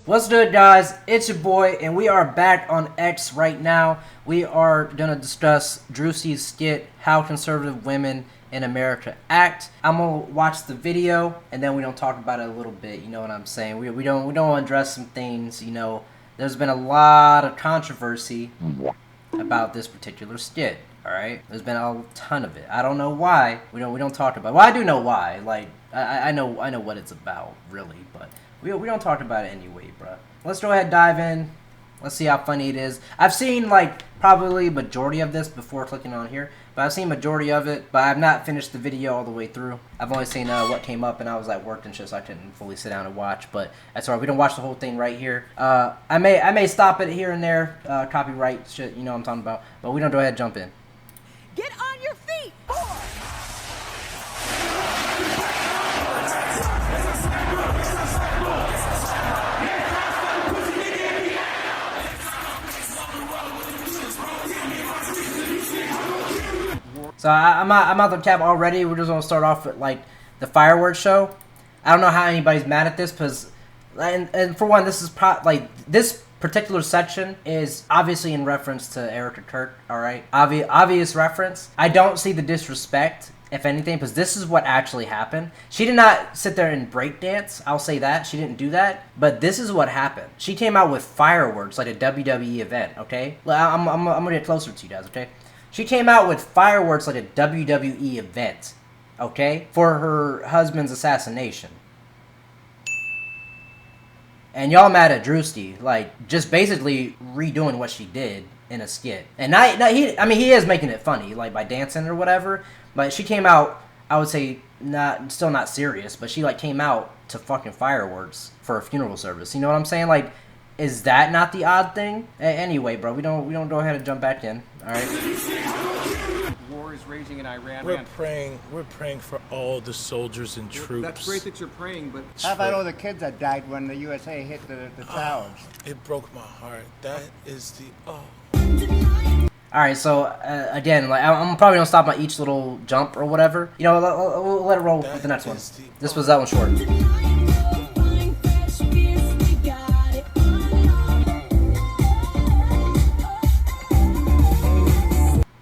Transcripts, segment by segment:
What's good, guys? It's your boy, and we are back on X right now. We are going to discuss Druski's skit, How Conservative Women in America Act. I'm going to watch the video, and then we're going to talk about it a little bit, you know what I'm saying? We don't address some things, you know. There's been a lot of controversy about this particular skit, alright? There's been a ton of it. I don't know why. We don't talk about it. Well, I do know why. Like, I know what it's about, really, but we don't talk about it anyway, bro. Let's go ahead and dive in. Let's see how funny it is. I've seen, like, probably majority of this before clicking on here. But I've seen majority of it, but I've not finished the video all the way through. I've only seen what came up, and I was at work and shit, so I couldn't fully sit down and watch. But that's alright. We don't watch the whole thing right here. I may stop it here and there. Copyright shit, you know what I'm talking about. But we don't go ahead and jump in. Get on your feet, boy! So I'm out the cap already. We're just gonna start off with like the fireworks show. I don't know how anybody's mad at this because, and for one, this is this particular section is obviously in reference to Erica Kirk. All right, obvious reference. I don't see the disrespect, if anything, because this is what actually happened. She did not sit there and break dance. I'll say that she didn't do that. But this is what happened. She came out with fireworks like a WWE event. Okay, I'm gonna get closer to you guys. Okay. She came out with fireworks like a WWE event, okay, for her husband's assassination. And y'all mad at Druski, like, just basically redoing what she did in a skit. And he is making it funny, like, by dancing or whatever, but she came out, I would say, still not serious, but she, like, came out to fucking fireworks for a funeral service. You know what I'm saying? Like, is that not the odd thing? Anyway, bro, we don't go ahead and jump back in. All right. War is raging in Iran. We're praying for all the soldiers and troops. That's great that you're praying, but how about all the kids that died when the USA hit the towers? It broke my heart. That is the All right, so again, like I'm probably gonna stop at each little jump or whatever. You know, we'll let it roll with the next one. This was that one short.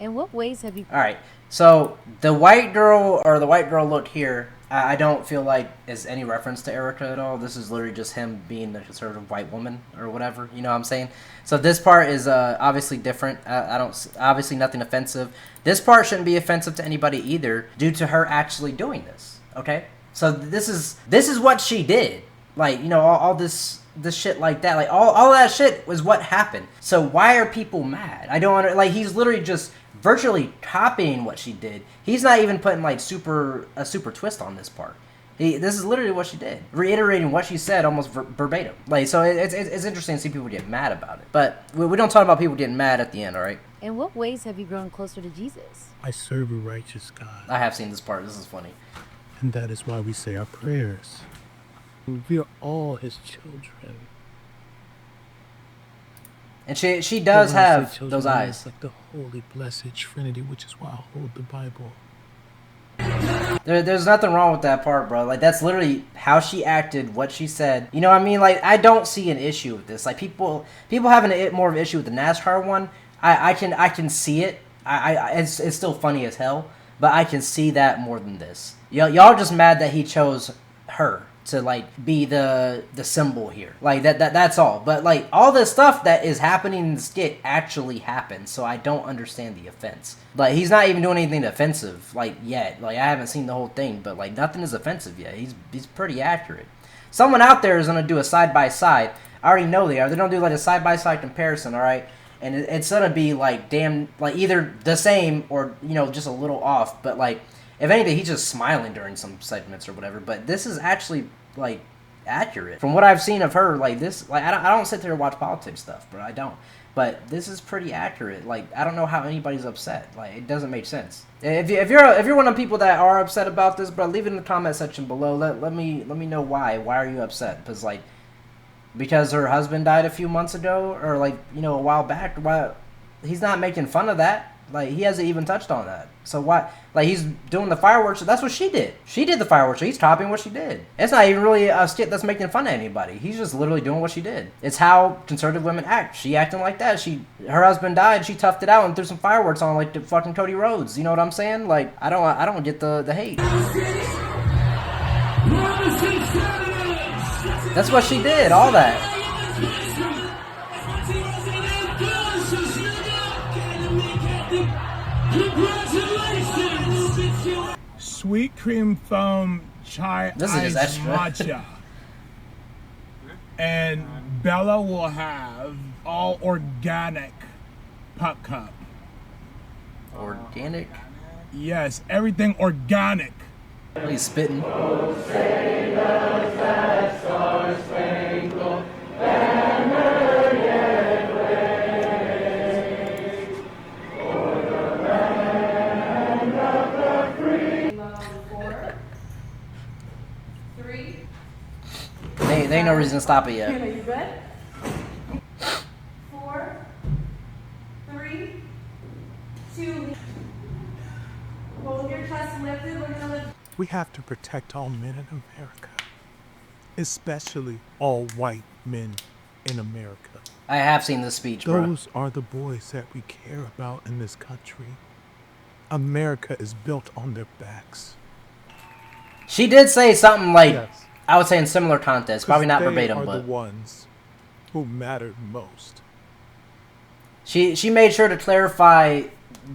In what ways have you... Alright, so the white girl look here, I don't feel like is any reference to Erica at all. This is literally just him being the conservative white woman or whatever, you know what I'm saying? So this part is obviously different. Obviously nothing offensive. This part shouldn't be offensive to anybody either due to her actually doing this, okay? So this is what she did. Like, you know, all this shit like that. Like, all that shit was what happened. So why are people mad? I don't like, he's literally just virtually copying what she did. He's not even putting like a super twist on this part. This is literally what she did, reiterating what she said almost verbatim. Like, so it's interesting to see people get mad about it. But we don't talk about people getting mad at the end, all right? In what ways have you grown closer to Jesus? I serve a righteous God. I have seen this part. This is funny. And that is why we say our prayers. We are all his children. And she does have those eyes. Like the holy blessed Trinity, which is why I hold the Bible. There's nothing wrong with that part, bro. Like, that's literally how she acted, what she said. You know what I mean? Like, I don't see an issue with this. Like, people having more of an issue with the NASCAR one. I can see it. It's still funny as hell, but I can see that more than this. Y'all just mad that he chose her to like be the symbol here, like that's all. But like all this stuff that is happening in the skit actually happened, so I don't understand the offense. Like, he's not even doing anything offensive like yet. Like, I haven't seen the whole thing, but like nothing is offensive yet. He's pretty accurate. Someone out there is gonna do a side by side. I already know they are. They're gonna do like a side by side comparison, all right? And it's gonna be like damn, like either the same or, you know, just a little off. But like, if anything, he's just smiling during some segments or whatever. But this is actually, like, accurate. From what I've seen of her, like, this, like, I don't sit there and watch politics stuff, bro. I don't. But this is pretty accurate. Like, I don't know how anybody's upset. Like, it doesn't make sense. If you're one of the people that are upset about this, bro, leave it in the comment section below. Let me know why. Why are you upset? Because, like, because her husband died a few months ago, or, like, you know, a while back. Why? He's not making fun of that. Like, he hasn't even touched on that. So why? Like, he's doing the fireworks. That's what she did. She did the fireworks. So he's copying what she did. It's not even really a skit that's making fun of anybody. He's just literally doing what she did. It's how conservative women act. She acting like that. Her husband died. She toughed it out and threw some fireworks on like the fucking Cody Rhodes. You know what I'm saying? Like, I don't get the hate. That's what she did. All that. Sweet cream foam chai This is ice extra. matcha. And Bella will have all organic puck cup. Organic. Yes, everything organic. He's spitting. They ain't no reason to stop it yet. Are you good? 4, 3, 2. Hold your chest lifted. We're gonna lift. We have to protect all men in America, especially all white men in America. I have seen this speech, bro. Those are the boys that we care about in this country. America is built on their backs. She did say something like, Yes. I would say in similar context, probably not verbatim, they are but the ones who matter most. she made sure to clarify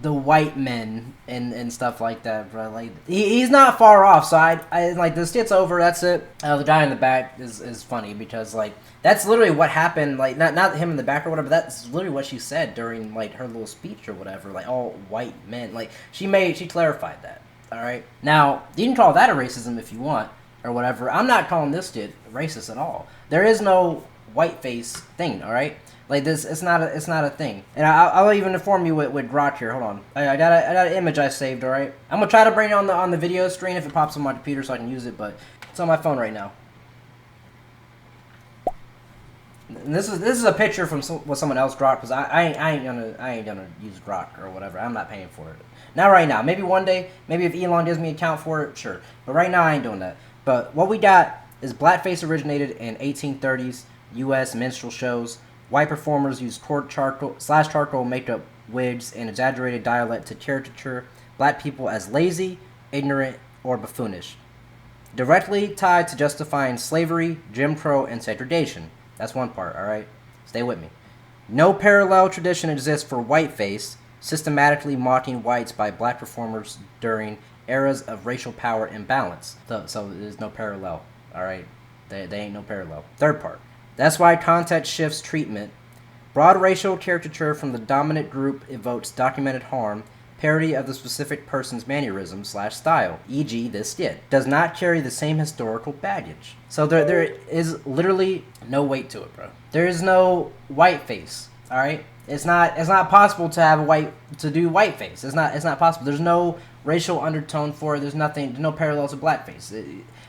the white men and stuff like that, bro. Like, he's not far off. So I like, the skit's over. That's it. The guy in the back is funny because, like, that's literally what happened. Like, not him in the back or whatever. That's literally what she said during, like, her little speech or whatever. Like, all white men. Like, she clarified that. All right. Now, you can call that a racism if you want or whatever. I'm not calling this skit racist at all. There is no whiteface thing. All right. Like, this, it's not a thing. And I'll even inform you with Grok here. Hold on. I got an image I saved. All right. I'm gonna try to bring it on the video screen if it pops on my computer so I can use it, but it's on my phone right now. And this is a picture from what someone else Grok, because I ain't gonna use Grok or whatever. I'm not paying for it. Not right now. Maybe one day. Maybe if Elon gives me an account for it, sure. But right now I ain't doing that. But what we got is blackface originated in 1830s U.S. minstrel shows. White performers used charcoal makeup, wigs, and exaggerated dialect to caricature black people as lazy, ignorant, or buffoonish. Directly tied to justifying slavery, Jim Crow, and segregation. That's one part, alright? Stay with me. No parallel tradition exists for whiteface, systematically mocking whites by black performers during eras of racial power imbalance. So there's no parallel, alright? They ain't no parallel. Third part. That's why context shifts treatment. Broad racial caricature from the dominant group evokes documented harm, parody of the specific person's mannerism/style, e.g. this skit, does not carry the same historical baggage. So there is literally no weight to it, bro. There is no whiteface, all right? It's not possible to have to do whiteface. It's not possible. There's no racial undertone for it. There's no parallels to blackface.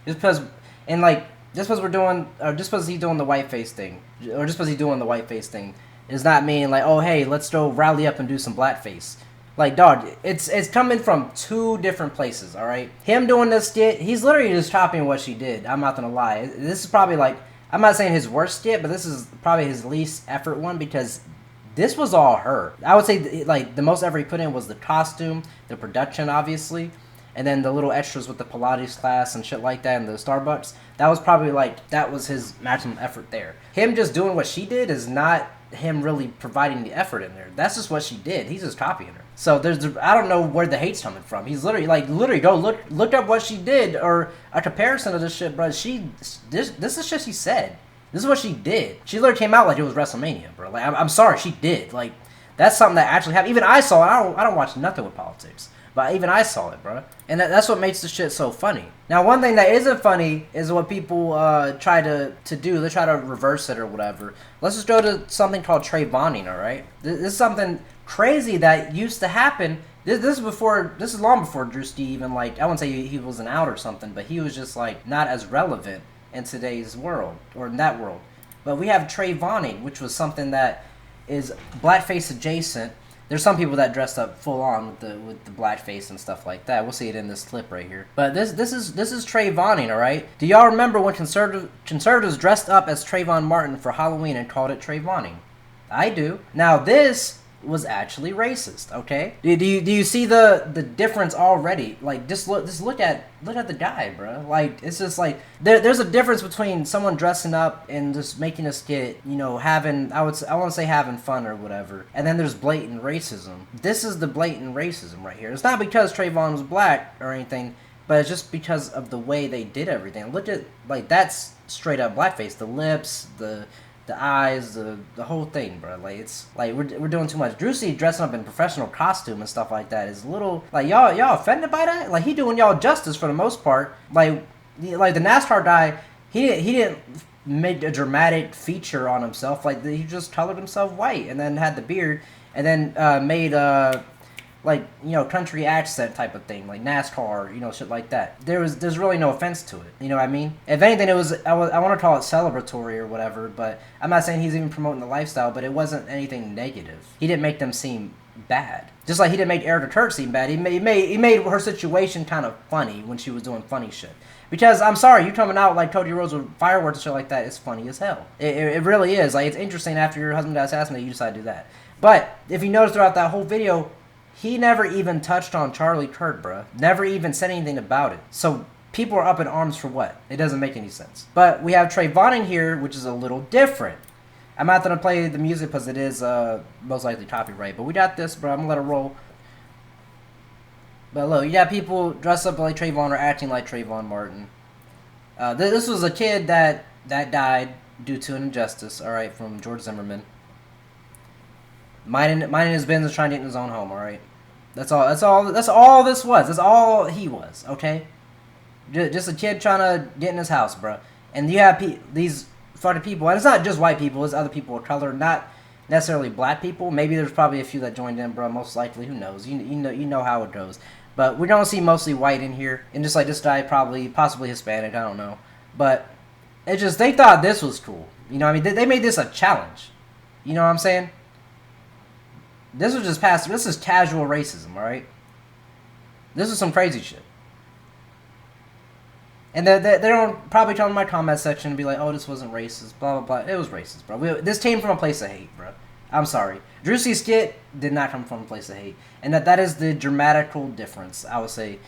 It's because, and like, just because he's doing the whiteface thing, or just because he's doing the whiteface thing, is not mean like, oh hey, let's go rally up and do some blackface. Like, dog, it's coming from two different places, all right? Him doing this skit, he's literally just copying what she did. I'm not gonna lie. This is probably, like, I'm not saying his worst skit, but this is probably his least effort one because this was all her. I would say, like, the most effort he put in was the costume, the production, obviously, and then the little extras with the Pilates class and shit like that and the Starbucks. That was probably, like, that was his maximum effort there. Him just doing what she did is not him really providing the effort in there. That's just what she did. He's just copying her. So I don't know where the hate's coming from. He's literally go look up what she did or a comparison of this shit, bro. This is shit she said. This is what she did. She literally came out like it was WrestleMania, bro. Like, I'm sorry, she did. Like, that's something that actually happened. Even I saw it. I don't watch nothing with politics, but even I saw it, bro. And that's what makes this shit so funny. Now, one thing that isn't funny is what people try to do. They try to reverse it or whatever. Let's just go to something called Trayvoning, all right? This is something crazy that used to happen. This is long before Druski even, like, I wouldn't say he wasn't out or something, but he was just, like, not as relevant in today's world, or in that world. But we have Trayvoning, which was something that is blackface adjacent, There's some people that dressed up full on with the blackface and stuff like that. We'll see it in this clip right here. But this is Trayvoning, all right? Do y'all remember when conservatives dressed up as Trayvon Martin for Halloween and called it Trayvoning? I do. Now this was actually racist, okay? Do you see the difference already? Like, just look at the guy, bro. Like, it's just like there's a difference between someone dressing up and just making a skit, you know, having I want to say having fun or whatever, and then there's blatant racism. This is the blatant racism right here. It's not because Trayvon was black or anything, but it's just because of the way they did everything. Look at, like, that's straight up blackface. The lips, the eyes, the whole thing, bro. Like, it's like we're doing too much. Druski dressing up in professional costume and stuff like that is a little like y'all offended by that. Like, he doing y'all justice for the most part. Like the NASCAR guy, he didn't make a dramatic feature on himself. Like, he just colored himself white and then had the beard and then made like, you know, country accent type of thing, like NASCAR, you know, shit like that. There's really no offense to it, you know what I mean? If anything, I want to call it celebratory or whatever, but I'm not saying he's even promoting the lifestyle, but it wasn't anything negative. He didn't make them seem bad. Just like he didn't make Erica Turk seem bad. He made her situation kind of funny when she was doing funny shit. Because, I'm sorry, you coming out like Cody Rhodes with fireworks and shit like that is funny as hell. It really is. Like, it's interesting after your husband got assassinated, you decide to do that. But, if you notice throughout that whole video, he never even touched on Charlie Kirk, bruh. Never even said anything about it. So people are up in arms for what? It doesn't make any sense. But we have Trayvoning here, which is a little different. I'm not going to play the music because it is most likely copyright. But we got this, bro. I'm going to let it roll. But look, you got people dressed up like Trayvon or acting like Trayvon Martin. This was a kid that died due to an injustice, all right, from George Zimmerman. Minding his business, trying to get in his own home. All right, that's all this was. That's all he was. Okay, just a kid trying to get in his house, bro. And you have these fucking people, and it's not just white people. It's other people of color, not necessarily black people. Maybe there's probably a few that joined in, bro. Most likely, who knows? You know how it goes. But we don't see mostly white in here, and just like this guy, possibly Hispanic. I don't know, but it just they thought this was cool. You know what I mean? They made this a challenge. You know what I'm saying? This was just passive. This is casual racism, alright? This is some crazy shit. And they don't probably come in my comment section and be like, oh, this wasn't racist, blah, blah, blah. It was racist, bro. This came from a place of hate, bro. I'm sorry. Druski's skit did not come from a place of hate. And that is the dramatical difference, I would say.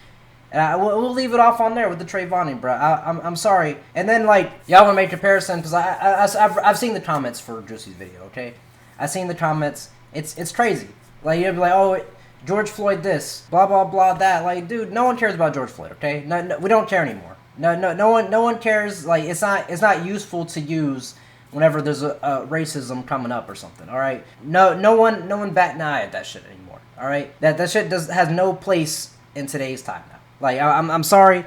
And we'll leave it off on there with the Trayvoning, bro. I'm sorry. And then, like, y'all want to make a comparison, because I've seen the comments for Druski's video, okay? I've seen the comments. It's crazy. Like, you'd be like, oh, George Floyd this, blah, blah, blah, that. Like, dude, no one cares about George Floyd, okay? No, we don't care anymore. No one cares. Like, it's not useful to use whenever there's a racism coming up or something, all right? No one bat an eye at that shit anymore, all right? That shit has no place in today's time now. Like, I'm sorry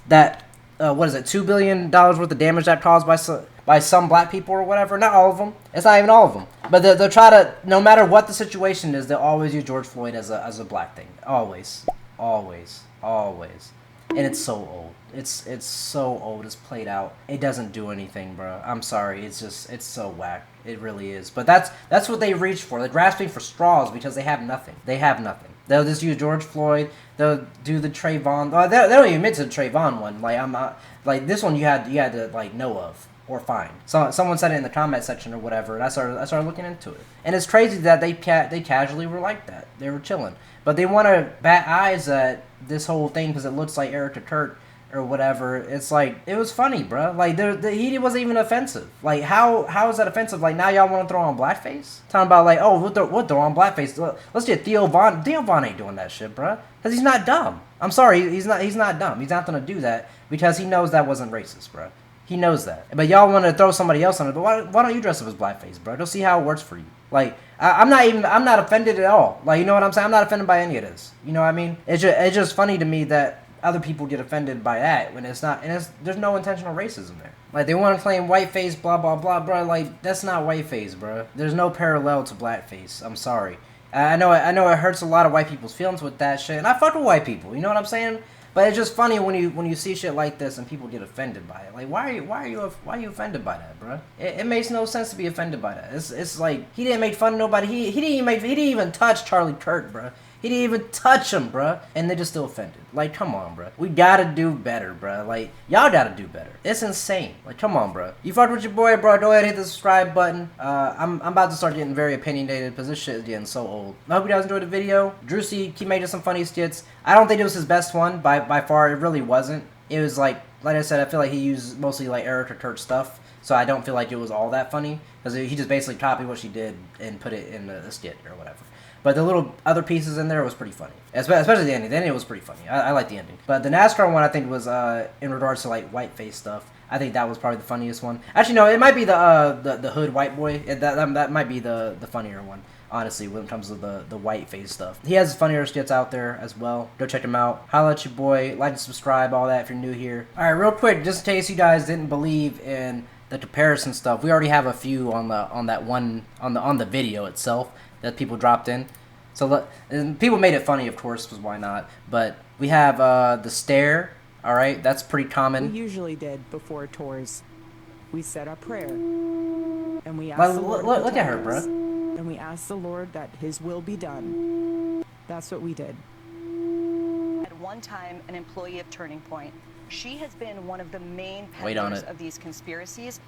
that, what is it, $2 billion worth of damage that caused by some black people or whatever. Not all of them. It's not even all of them. But they'll try to, no matter what the situation is, they'll always use George Floyd as a black thing. Always. Always. Always. And it's so old. It's so old. It's played out. It doesn't do anything, bro. I'm sorry. It's so whack. It really is. But that's what they reach for. They're grasping for straws because they have nothing. They have nothing. They'll just use George Floyd. They'll do the Trayvon. They don't even admit to the Trayvon one. Like, I'm not, like, this one you had to like know of or find. So someone said it in the comment section or whatever, and I started looking into it. And it's crazy that they casually were like that. They were chilling, but they want to bat eyes at this whole thing because it looks like Erica Turk or whatever. It's like, it was funny, bro. Like, he wasn't even offensive. Like, how is that offensive? Like, now y'all want to throw on blackface? Talking about, like, oh, we'll throw on blackface. Let's get Theo Von. Theo Von ain't doing that shit, bro. Because he's not dumb. I'm sorry, he's not dumb. He's not going to do that because he knows that wasn't racist, bro. He knows that. But y'all want to throw somebody else on it. But why don't you dress up as blackface, bro? You'll see how it works for you. Like, I'm not offended at all. Like, you know what I'm saying? I'm not offended by any of this. You know what I mean? It's just funny to me that other people get offended by that when it's not, and there's no intentional racism there. Like, they want to claim whiteface, blah, blah, blah, bro. Like, that's not whiteface, bro. There's no parallel to blackface. I'm sorry. I know it hurts a lot of white people's feelings with that shit, and I fuck with white people, you know what I'm saying? But it's just funny when you see shit like this and people get offended by it. Like, why are you offended by that, bro? It makes no sense to be offended by that. It's like he didn't make fun of nobody. He didn't even touch Charlie Kirk, bro. He didn't even touch him, bruh. And they're just still offended. Like, come on, bruh. We gotta do better, bruh. Like, y'all gotta do better. It's insane. Like, come on, bruh. You fucked with your boy, bro. Go ahead and hit the subscribe button. I'm about to start getting very opinionated because this shit is getting so old. I hope you guys enjoyed the video. Druski, he made us some funny skits. I don't think it was his best one by far. It really wasn't. It was like I said, I feel like he used mostly like Erica Kurt stuff. So I don't feel like it was all that funny because he just basically copied what she did and put it in a skit or whatever. But the little other pieces in there was pretty funny, especially the ending. The ending was pretty funny. I like the ending. But the NASCAR one I think was in regards to like white face stuff. I think that was probably the funniest one. Actually, no, it might be the hood white boy. That might be the funnier one. Honestly, when it comes to the white face stuff. He has funnier skits out there as well. Go check him out. Holla at your boy. Like and subscribe, all that if you're new here. Alright, real quick, just in case you guys didn't believe in the comparison stuff, we already have a few on the video itself that people dropped in. So and people made it funny, of course, because why not? But we have the stare. Alright, that's pretty common. We usually did before tours. We said our prayer. And we asked the Lord to look at her, protect us. bro. And we asked the Lord that His will be done. That's what we did. At one time, an employee of Turning Point. She has been one of the main Wait on peddlers it. of these conspiracies,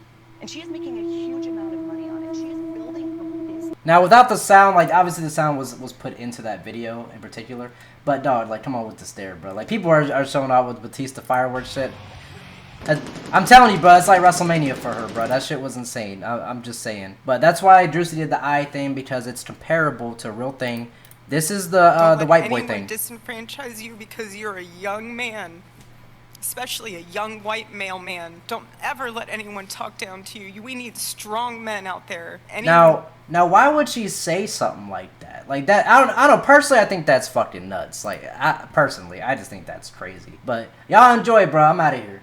and she is making a huge amount of money on it. She is building her business. Now, without the sound, like, obviously the sound was put into that video in particular, but, dog, like, come on with the stare, bro. Like, people are showing out with Batista fireworks shit. I'm telling you, bro, it's like WrestleMania for her, bro. That shit was insane. I'm just saying. But that's why Druski did the eye thing, because it's comparable to a real thing. This is the white boy thing. Disenfranchise you because you're a young man. Especially a young white male man. Don't ever let anyone talk down to you. We need strong men out there. Now, why would she say something like that? Like that, I don't. Personally, I think that's fucking nuts. Like, I just think that's crazy. But y'all enjoy, bro. I'm out of here.